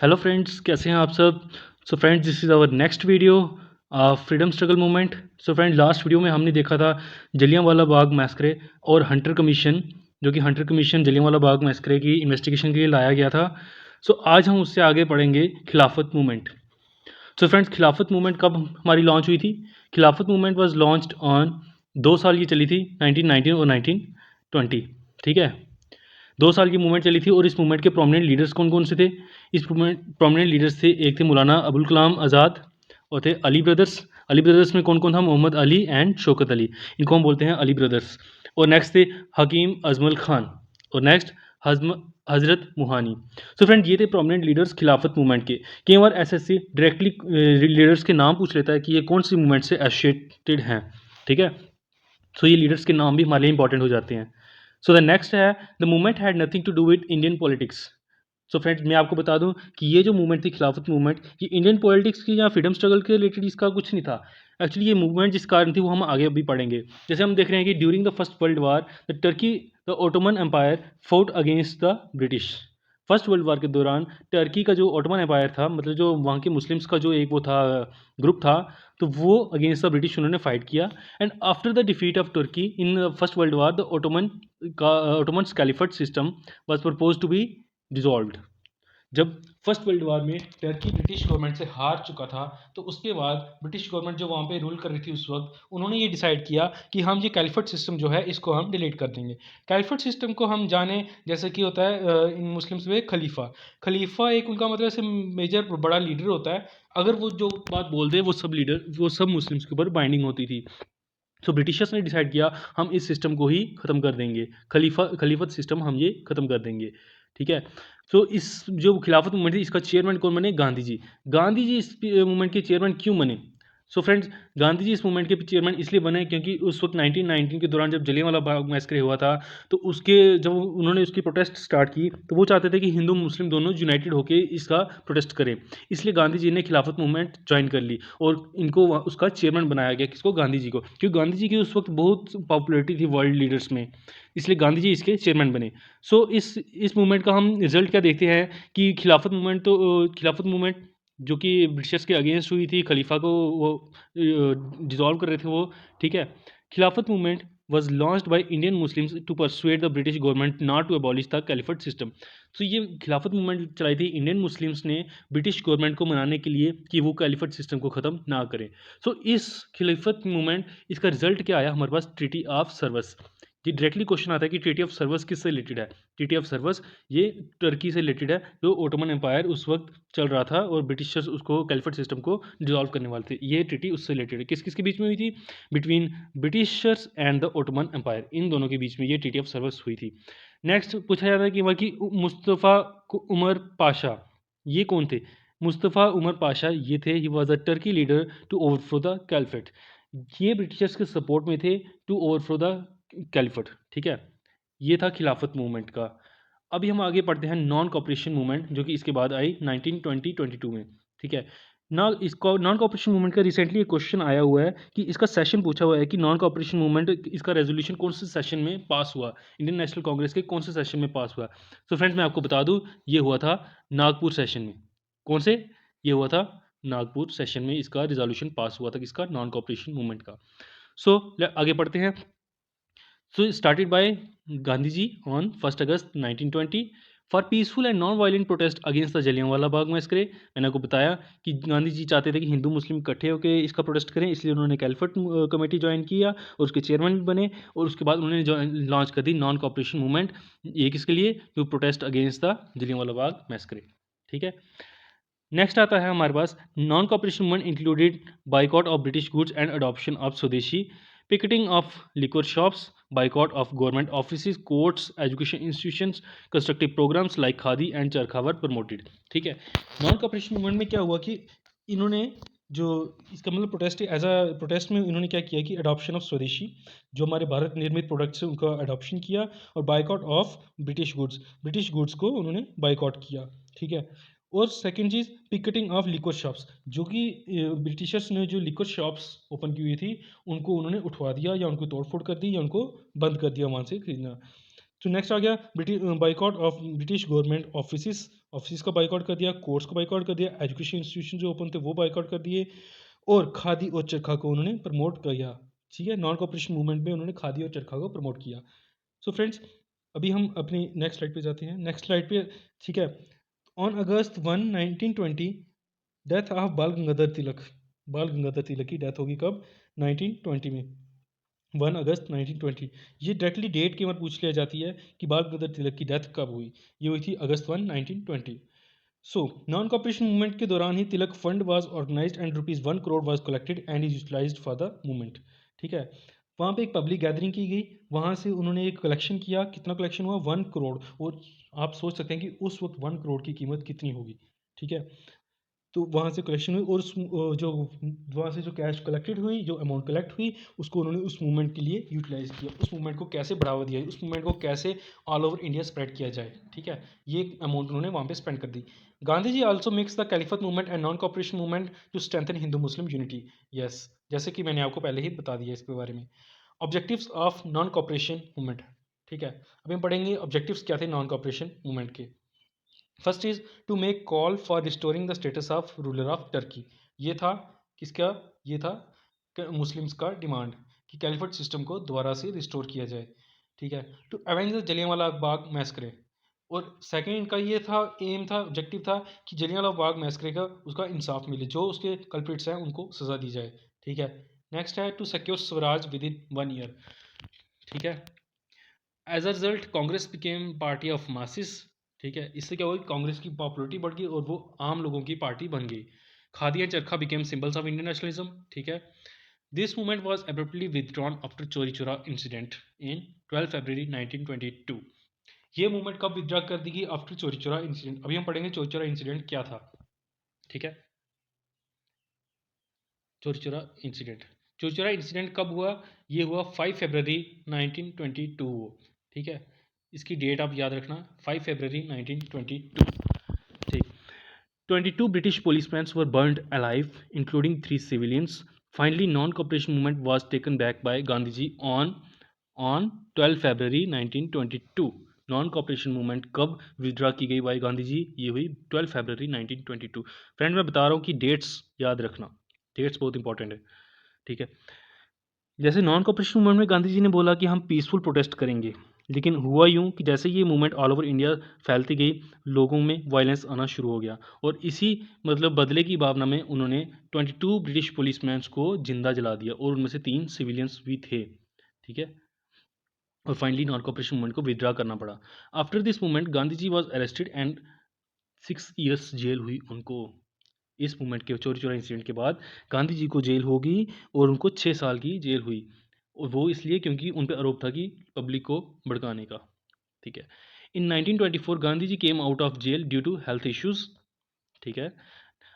Hello friends, कैसे हैं आप सब। So friends, this is our next video, freedom struggle movement. So friends, last video में हमने देखा था जलियांवाला बाग मैसकरे और हंटर कमीशन, जो कि हंटर कमीशन जलियांवाला बाग मैसकरे की इन्वेस्टिगेशन के लिए लाया गया था। सो आज हम उससे आगे पढ़ेंगे खिलाफत मूवमेंट। सो फ्रेंड्स, खिलाफत मूवमेंट कब हमारी लॉन्च हुई थी? खिलाफत मूवमेंट वाज लॉन्च्ड ऑन 2 साल ये चली थी, 1919 और 1920। ठीक है, 2 साल की मूवमेंट चली थी और इस मूवमेंट के प्रोमिनेंट लीडर्स कौन कौन से थे? इस प्रोमिनेंट लीडर्स थे, एक थे मौलाना अबुल कलाम आज़ाद और थे अली ब्रदर्स। अली ब्रदर्स में कौन कौन था? मोहम्मद अली एंड शौकत अली, इनको हम बोलते हैं अली ब्रदर्स। और नेक्स्ट थे हकीम अजमल खान और नेक्स्ट हजम हज़रत मुहानी। सो फ्रेंड, ये थे प्रोमिनेंट लीडर्स खिलाफत मूवमेंट के। कई बार एसएससी डायरेक्टली लीडर्स के नाम पूछ लेता है कि ये कौन सी मूवमेंट से एसोसिएटेड हैं। ठीक है, सो ये लीडर्स के नाम भी हमारे लिए इंपॉर्टेंट हो जाते हैं। सो द नेक्स्ट है, the movement had nothing to do with Indian politics. So friends, मैं आपको बता दूं कि ये जो मूवमेंट थी खिलाफत मूवमेंट, ये इंडियन पॉलिटिक्स की या फ्रीडम स्ट्रगल के रिलेटेड इसका कुछ नहीं था। एक्चुअली ये मूवमेंट जिस कारण थी वो हम आगे अभी पढ़ेंगे। जैसे हम देख रहे हैं कि during the First World War the Turkey the Ottoman Empire fought against the British. First World War के दौरान टर्की का जो ओटोमन एम्पायर था, मतलब जो वहाँ के मुस्लिम्स का जो एक वो था, ग्रुप था, तो वो अगेंस्ट द ब्रिटिश उन्होंने फाइट किया। And after the defeat of तुर्की in First World War the Ottoman caliphate system was propose to be dissolved. जब फर्स्ट वर्ल्ड वार में टर्की ब्रिटिश गवर्नमेंट से हार चुका था, तो उसके बाद ब्रिटिश गवर्नमेंट जो वहाँ पे रूल कर रही थी उस वक्त, उन्होंने ये डिसाइड किया कि हम ये कैलिफेट सिस्टम जो है इसको हम डिलीट कर देंगे। कैलिफेट सिस्टम को हम जाने जैसे कि होता है इन मुस्लिम्स में खलीफा। खलीफा एक उनका मतलब ऐसे मेजर बड़ा लीडर होता है। अगर वो जो बात बोल दे वो सब मुस्लिम्स के ऊपर बाइंडिंग होती थी। तो ब्रिटिशर्स ने डिसाइड किया हम इस सिस्टम को ही ख़त्म कर देंगे, खलीफत सिस्टम हम ये ख़त्म कर देंगे। ठीक है, तो इस जो खिलाफत मूवमेंट थी इसका चेयरमैन कौन बने? गांधी जी। गांधी जी इस मूवमेंट के चेयरमैन क्यों बने? सो फ्रेंड्स, गांधी जी इस मूवमेंट के चेयरमैन इसलिए बने क्योंकि उस वक्त 1919 के दौरान जब जलियांवाला बाग मैसकर हुआ था, तो उसके जब उन्होंने उसकी प्रोटेस्ट स्टार्ट की तो वो चाहते थे कि हिंदू मुस्लिम दोनों यूनाइटेड होकर इसका प्रोटेस्ट करें। इसलिए गांधी जी ने खिलाफत मूवमेंट ज्वाइन कर ली और इनको उसका चेयरमैन बनाया गया। किसको? गांधी जी को, क्योंकि गांधी जी की उस वक्त बहुत पॉपुलैरिटी थी वर्ल्ड लीडर्स में, इसलिए गांधी जी इसके चेयरमैन बने। सो इस मूवमेंट का हम रिजल्ट क्या देखते हैं कि खिलाफत मूवमेंट जो कि ब्रिटिशर्स के अगेंस्ट हुई थी, खलीफा को वो डिसॉल्व कर रहे थे वो। ठीक है, खिलाफत movement was launched by Indian Muslims to persuade the British government not to abolish the caliphate system। तो ये खिलाफत मूवमेंट चलाई थी इंडियन मुस्लिम्स ने ब्रिटिश गवर्नमेंट को मनाने के लिए कि वो कैलिफेट सिस्टम को ख़त्म ना करें। सो इस खिलाफत मूवमेंट, इसका रिजल्ट क्या आया हमारे पास? Treaty of सर्वस। ये डायरेक्टली क्वेश्चन आता है कि ट्रीटी ऑफ सर्वस किससे रिलेटेड है? ट्रीटी ऑफ सर्वस ये टर्की से रिलेटेड है, जो ओटोमन एम्पायर उस वक्त चल रहा था और ब्रिटिशर्स उसको कैलिफेट सिस्टम को डिसॉल्व करने वाले थे। ये ट्रीटी उससे रिलेटेड है। किस किस के बीच में हुई थी? Between Britishers and the Ottoman empire, इन दोनों के बीच में ये ट्रीटी ऑफ सर्वस हुई थी। नेक्स्ट पूछा जाता है कि वहाँ की मुस्तफ़ा उमर पाशा, ये कौन थे? मुस्तफ़ा उमर पाशा ये थे, he was a Turkey leader to overthrow the caliphate. ये ब्रिटिशर्स के सपोर्ट में थे टू ओवरथ्रो द कैलिफेट। ठीक है, ये था खिलाफत मूवमेंट का। अभी हम आगे पढ़ते हैं नॉन कॉपरेशन मूवमेंट, जो कि इसके बाद आई 1920-22 में। ठीक है, ना इसको नॉन कॉपरेशन मूवमेंट का रिसेंटली एक क्वेश्चन आया हुआ है कि इसका सेशन पूछा हुआ है कि नॉन कॉपरेशन मूवमेंट इसका रेजोल्यूशन कौन से सेशन में पास हुआ, इंडियन नेशनल कांग्रेस के कौन से सेशन में पास हुआ। सो फ्रेंड्स, मैं आपको बता दूं ये हुआ था नागपुर सेशन में। कौन से? ये हुआ था नागपुर सेशन में, इसका रिजोल्यूशन पास हुआ था किसका? नॉन कॉपरेशन मूवमेंट का। सो आगे पढ़ते हैं। So started by Gandhi ji on 1st August 1920 for peaceful and non violent protest against the Jallianwala Bagh massacre. मैंने आपको बताया कि गांधी जी चाहते थे कि हिंदू मुस्लिम इकट्ठे होकर इसका प्रोटेस्ट करें, इसलिए उन्होंने कैलिफेट कमेटी ज्वाइन किया और उसके चेयरमैन भी बने। और उसके बाद उन्होंने लॉन्च कर दी नॉन कॉपरेशन मूवमेंट। ये किसके लिए? To protest against the Jallianwala Bagh massacre. ठीक है, नेक्स्ट आता है हमारे पास non cooperation movement included boycott of British goods and adoption of swadeshi, picketing of liquor shops, boycott of government office, courts, education institutions, constructive programmes like khadi and चरखावर promoted. ठीक है, non cooperation movement में क्या हुआ कि इन्होंने जो इसका मतलब प्रोटेस्ट एज अ प्रोटेस्ट में इन्होंने क्या किया कि अडॉप्शन ऑफ स्वदेशी, जो हमारे भारत निर्मित प्रोडक्ट्स हैं उनका अडॉप्शन किया, और बाइकआउट ऑफ ब्रिटिश गुड्स को उन्होंने बाइकआउट किया। ठीक है, और second cheese picketing of liquor shops, जो कि ब्रिटिशर्स ने जो लिक्वर शॉप्स ओपन की हुई थी उनको उन्होंने उठवा दिया या उनको तोड़फोड़ कर दी या उनको बंद कर दिया वहाँ से खरीदना। तो नेक्स्ट आ गया boycott of British government office का बाइकआउट कर दिया, कोर्ट्स का बाइकआउट कर दिया, एजुकेशन इंस्टीट्यूशन जो ओपन थे वो बाइकआउट कर दिए, और खादी और चरखा को उन्होंने प्रमोट किया। ठीक है, नॉन कॉपरेशन मूवमेंट में उन्होंने खादी और चरखा को प्रमोट किया। सो फ्रेंड्स, अभी हम अपनी नेक्स्ट स्लाइड पे जाते हैं। नेक्स्ट स्लाइड पे, ठीक है, ऑन अगस्त 1920 डेथ ऑफ बाल गंगाधर तिलक। बाल गंगाधर तिलक की डेथ होगी कब? 1920 में, 1 अगस्त 1920। ये डायरेक्टली डेट की बार पूछ लिया जाती है कि बाल गंगाधर तिलक की डेथ कब हुई। ये हुई थी अगस्त 1920। सो नॉन कॉपरेशन मूवमेंट के दौरान ही Tilak fund was organised and ₹1 crore was collected and is utilised for the movement. ठीक है, वहाँ पे एक पब्लिक गैदरिंग की गई, वहाँ से उन्होंने एक कलेक्शन किया। कितना कलेक्शन हुआ? 1 करोड़। और आप सोच सकते हैं कि उस वक्त 1 करोड़ की कीमत कितनी होगी। ठीक है, तो वहाँ से कलेक्शन हुई, और उस जो वहाँ से जो कैश कलेक्टेड हुई, जो अमाउंट कलेक्ट हुई, उसको उन्होंने उस मूवमेंट के लिए यूटिलाइज़ किया। उस मूवमेंट को कैसे बढ़ावा दिया, उस मूवमेंट को कैसे ऑल ओवर इंडिया स्प्रेड किया जाए। ठीक है, ये अमाउंट उन्होंने वहाँ पे स्पेंड कर दी। Gandhi ji also mix the Khilafat movement and non cooperation movement to strengthen Hindu Muslim unity. Yes, जैसे कि मैंने आपको पहले ही बता दिया इसके बारे में। Objectives of non cooperation movement. ठीक है, अभी हम पढ़ेंगे ऑब्जेक्टिव्स क्या थे नॉन कॉपरेशन मूवमेंट के। First is to make call for restoring the status of ruler of Turkey. ये था किसका? ये था मुस्लिम्स का डिमांड कि कैलिफेट सिस्टम को दोबारा से रिस्टोर किया जाए। ठीक है, to avenge the Jallianwala Bagh मैसकरे। और सेकंड इनका ये था, एम था, ऑब्जेक्टिव था कि जलियांवाला बाग मैसकरे का उसका इंसाफ मिले, जो उसके कल्प्रिट्स हैं उनको सज़ा दी जाए। ठीक है, नेक्स्ट है to secure swaraj within 1 year. ठीक है, as a result Congress became party of masses. ठीक है, इससे क्या हुआ? कांग्रेस की पॉपुलरिटी बढ़ गई और वो आम लोगों की पार्टी बन गई। खादी एंड चरखा became symbols of Indian nationalism. ठीक है, this movement was abruptly withdrawn after चोरी चोरा इंसिडेंट इन 12 फरवरी 1922। ये मूवमेंट कब विदड्रॉ कर दी गई? आफ्टर चोरी चोरा इंसिडेंट। अभी हम पढ़ेंगे चोरी चोरा इंसिडेंट क्या था। ठीक है, चोरी चोरा इंसिडेंट, चोरी चोरा इंसिडेंट कब हुआ? ये हुआ 5 फरवरी 1922। ठीक है, इसकी डेट आप याद रखना, 5 फरवरी 1922। ठीक, 22 British policemen were burned alive, including 3 civilians. Finally, non-cooperation movement was taken back by Gandhiji on 12 February 1922. Non cooperation movement कब विड्रॉ की गई बाई गांधी जी? ये हुई 12 फरवरी 1922। फ्रेंड, मैं बता रहा हूँ कि डेट्स याद रखना, डेट्स बहुत इंपॉर्टेंट है। ठीक है, जैसे नॉन कॉपरेशन मूवमेंट में गांधी जी ने बोला कि हम पीसफुल प्रोटेस्ट करेंगे, लेकिन हुआ यूं कि जैसे ये मूवमेंट ऑल ओवर इंडिया फैलती गई, लोगों में वायलेंस आना शुरू हो गया, और इसी मतलब बदले की भावना में उन्होंने 22 ब्रिटिश पुलिसमैन को जिंदा जला दिया, और उनमें से 3 सिविलियंस भी थे। ठीक है, और फाइनली नॉन कॉपरेशन मूवमेंट को विड्रॉ करना पड़ा। After this movement Gandhi ji was arrested and 6 years jail हुई उनको। इस मूवमेंट के चोरी चोरा इंसिडेंट के बाद गांधी जी को जेल होगी, और उनको 6 साल की जेल हुई, और वो इसलिए क्योंकि उन पर आरोप था कि पब्लिक को भड़काने का। ठीक है, in 1924 Gandhi ji came out of jail due to health issues. ठीक है,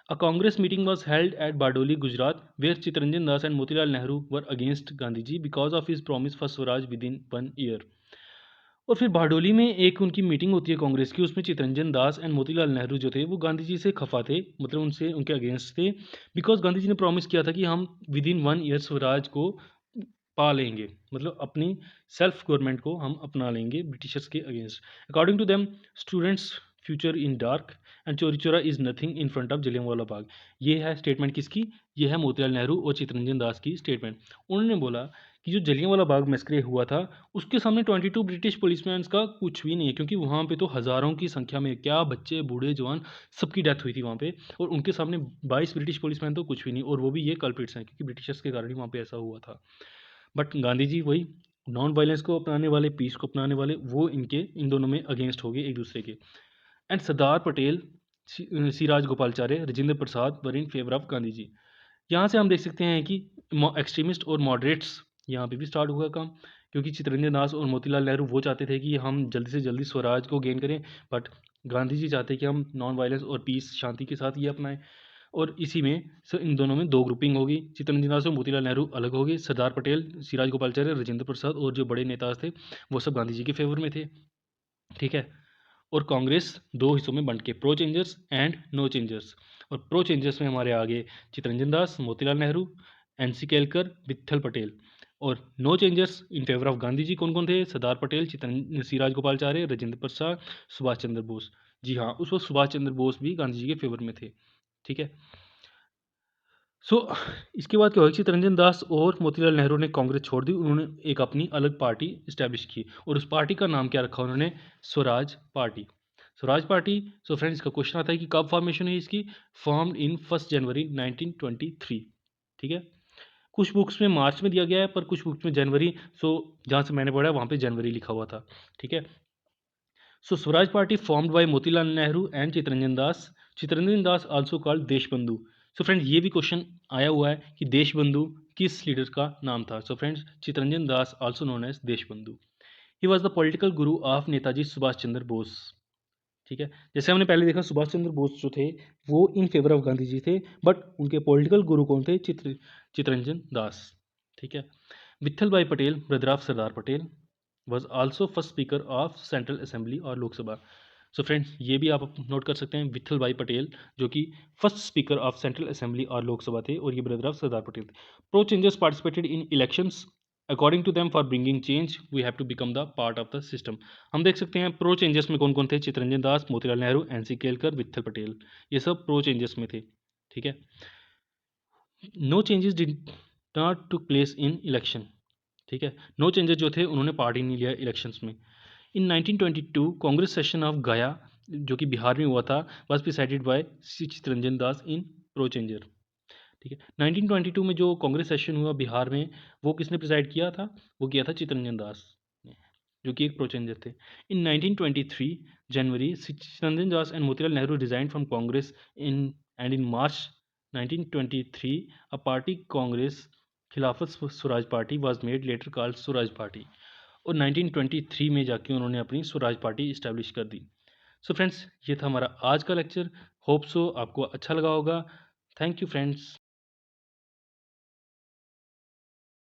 a Congress meeting was held at Bardoli Gujarat, where Chittaranjan Das and Motilal Nehru were against Gandhi ji because of his promise for swaraj within 1 year. और फिर बारडोली में एक उनकी मीटिंग होती है कांग्रेस की, उसमें चितरंजन दास एंड मोतीलाल नेहरू जो थे वो गांधी जी से खफा थे, मतलब उनसे उनके अगेंस्ट थे, बिकॉज गांधी जी ने प्रॉमिस किया था कि हम विद इन 1 ईयर स्वराज को पा लेंगे, मतलब अपनी सेल्फ गवर्नमेंट को हम अपना लेंगे ब्रिटिशर्स के against. According to them, students future in dark and Chauri Chaura is nothing in front of Jallianwala Bagh. ये है स्टेटमेंट किसकी? ये है मोतीलाल नेहरू और चितरंजन दास की स्टेटमेंट। उन्होंने बोला कि जो जलियांवाला बाग मैसक्रे हुआ था, उसके सामने 22 ब्रिटिश पुलिसमैन का कुछ भी नहीं है, क्योंकि वहाँ पे तो हज़ारों की संख्या में, क्या बच्चे बूढ़े जवान, सबकी डेथ हुई थी वहाँ पे, और उनके सामने 22 ब्रिटिश पुलिसमैन तो कुछ भी नहीं, और वो भी ये कल्प्रिट्स हैं, क्योंकि ब्रिटिशर्स के कारण ही वहाँ पे ऐसा हुआ था। बट गांधी जी वही नॉन वायलेंस को अपनाने वाले, पीस को अपनाने वाले, वो इनके इन दोनों में अगेंस्ट हो गए एक दूसरे के। And Sardar Patel, Rajagopalachari, Rajendra Prasad were in favour of Gandhi ji. यहाँ से हम देख सकते हैं कि एक्सट्रीमिस्ट और मॉडरेट्स यहाँ पे भी स्टार्ट हुआ काम, क्योंकि चितरंजन दास और मोतीलाल नेहरू वो चाहते थे कि हम जल्दी से जल्दी स्वराज को गेन करें, बट गांधी जी चाहते कि हम नॉन वायलेंस और पीस, शांति के साथ ये अपनाएं। और इसी में इन दोनों में दो ग्रुपिंग होगी, चितरंजन दास और मोतीलाल नेहरू अलग हो गए, सरदार पटेल, सिराज गोपालचार्य, राजेंद्र प्रसाद और जो बड़े नेता थे वो सब गांधी जी के फेवर में थे। ठीक है, और कांग्रेस दो हिस्सों में बंट के, pro changers and no changers. और प्रो चेंजर्स में हमारे आगे चितरंजन दास, मोतीलाल नेहरू, एनसी केलकर, विट्ठल पटेल, और no changers in favour of Gandhi ji कौन कौन थे? सरदार पटेल, चित्तरंजन, सी राजगोपालचारी, राजेंद्र प्रसाद, सुभाष चंद्र बोस। जी हाँ, उस वक्त सुभाष चंद्र बोस भी गांधी जी के फेवर में थे। ठीक है। सो इसके बाद क्या हुआ, चित्तरंजन दास और मोतीलाल नेहरू ने कांग्रेस छोड़ दी। उन्होंने एक अपनी अलग पार्टी इस्टेब्लिश की और उस पार्टी का नाम क्या रखा उन्होंने? Swaraj party. Swaraj party. So friends, का क्वेश्चन आता है कि कब फॉर्मेशन हुई इसकी? फॉर्म्ड इन 1 जनवरी 1923। ठीक है। कुछ बुक्स में मार्च में दिया गया है, पर कुछ बुक्स में जनवरी। सो जहाँ से मैंने पढ़ा वहाँ पे जनवरी लिखा हुआ था। ठीक है। So Swaraj party formed by Motilal Nehru and Chittaranjan Das. Chittaranjan Das also called Deshbandhu. So friends, ये भी क्वेश्चन आया हुआ है कि देशबंधु किस लीडर का नाम था? So friends, Chittaranjan Das also known as Deshbandhu. He was the political guru of Netaji Subhash Chandra Bose. ठीक है। जैसे हमने पहले देखा, सुभाष चंद्र बोस जो थे वो इन फेवर ऑफ गांधी जी थे, बट उनके पॉलिटिकल गुरु कौन थे? चित्तरंजन दास। ठीक है। विठल भाई Patel, brother of Sardar Patel, was also first speaker of central assembly और लोकसभा। सो फ्रेंड्स, ये भी आप नोट कर सकते हैं, विठल भाई पटेल जो कि first speaker of central assembly और लोकसभा थे, और ये ब्रदर ऑफ सरदार पटेल थे। Pro changers participated in elections according to them for bringing change we have to become the part of the system. हम देख सकते हैं प्रो चेंजर्स में कौन कौन थे? चित्तरंजन दास, मोतीलाल नेहरू, एनसी केलकर, विठल पटेल, ये सब प्रो चेंजर्स में थे। ठीक है। No changes did not to place in election. ठीक है। नो चेंजेस जो थे उन्होंने पार्ट ही नहीं लिया इलेक्शंस में। इन 1922 कांग्रेस सेशन ऑफ गया जो कि बिहार में हुआ था was presided by C Chittaranjan Das in pro changer. ठीक है। 1922 में जो कांग्रेस सेशन हुआ बिहार में, वो किसने प्रिसाइड किया था? वो किया था चित्तरंजन दास ने, जो कि एक प्रो चेंजर थे। In 1923 January, Chittaranjan Das and Motilal Nehru resign from Congress in and in March 1923 a party Congress Khilafat Swaraj party was made later called Swaraj party. और 1923 में जाके उन्होंने अपनी स्वराज पार्टी इस्टेब्लिश कर दी। सो फ्रेंड्स, ये था हमारा आज का लेक्चर। होप सो आपको अच्छा लगा होगा। Thank you friends.